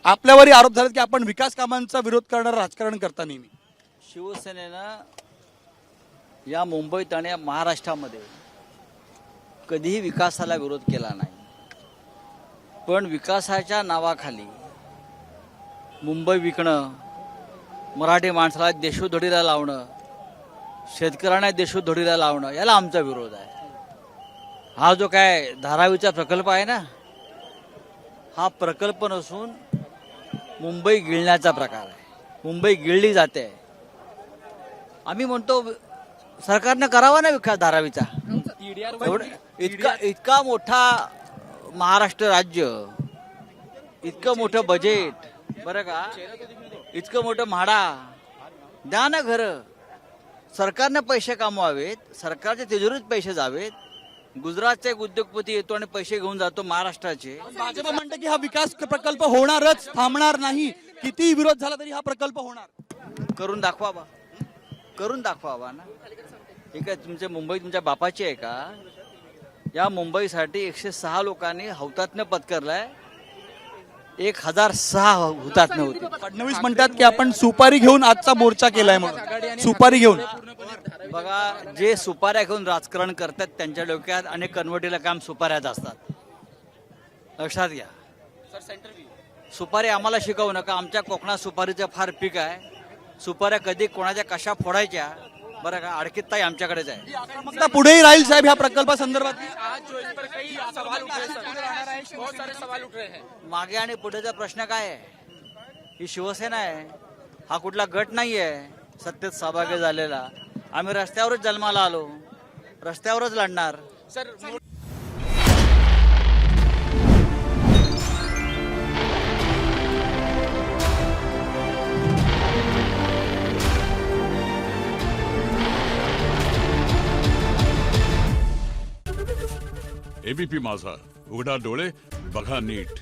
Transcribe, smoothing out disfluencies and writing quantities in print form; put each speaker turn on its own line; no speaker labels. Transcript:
आपल्यावरही आरोप झाले की आपण विकास कामांचा विरोध करणारं राजकारण करता नेहमी.
शिवसेनेनं या मुंबईत आणि या महाराष्ट्रामध्ये कधीही विकासाला विरोध केला नाही, पण विकासाच्या नावाखाली मुंबई विकणं, मराठी माणसाला देशोधडीला लावणं, शेतकऱ्यांना देशोधडीला लावणं, याला आमचा विरोध आहे. हा जो काय धारावीचा प्रकल्प आहे ना, हा प्रकल्प नसून मुंबई गिळण्याचा प्रकार आहे. मुंबई गिळली जाते. आम्ही म्हणतो सरकारनं करावा ना विकास धारावीचा. इतका मोठा महाराष्ट्र राज्य, इतकं मोठं बजेट, बरं का, इतकं मोठं म्हाडा, द्या ना घरं. सरकारनं पैसे कमवावेत, सरकारच्या तिजोरीत पैसे जावेत. गुजरातचा एक उद्योगपती येतो आणि पैसे घेऊन जातो महाराष्ट्राचे.
भाजप म्हणतं की हा विकास प्रकल्प होणारच, थांबणार नाही. किती विरोध झाला तरी हा प्रकल्प होणार.
करून दाखवावा, करून दाखवावा ना. ठीक आहे, तुमच्या मुंबई तुमच्या बापाची आहे का? या मुंबईसाठी 106 लोकांनी हौतात्म्य पत्करलाय. 1006 हुतात्मे होते.
फडणवीस म्हणतात की आपण सुपारी घेऊन आजचा मोर्चा केलाय म्हणून. सुपारी घेऊन
बघा, जे सुपाऱ्या घेऊन राजकारण करतात त्यांच्या डोक्यात आणि कन्वर्टीला काम सुपाऱ्याच असतात. लक्षात घ्या. सुपारी आम्हाला शिकवू नका. आमच्या कोकणात सुपारीचं फार पीक आहे. सुपाऱ्या कधी कोणाच्या कशा फोडायच्या, बरं का, अडकीत ताई आमच्याकडेच आहे.
मग पुढेही राहील साहेब ह्या प्रकल्पासंदर्भात.
मागे आणि पुढेचा प्रश्न काय आहे? ही शिवसेना आहे, हा कुठला गट नाही आहे सत्तेत सहभागी झालेला. आम्ही रस्त्यावरच जन्माला आलो, रस्त्यावरच लढणार.
एबीपी माझा, उघडा डोळे बघा नीट.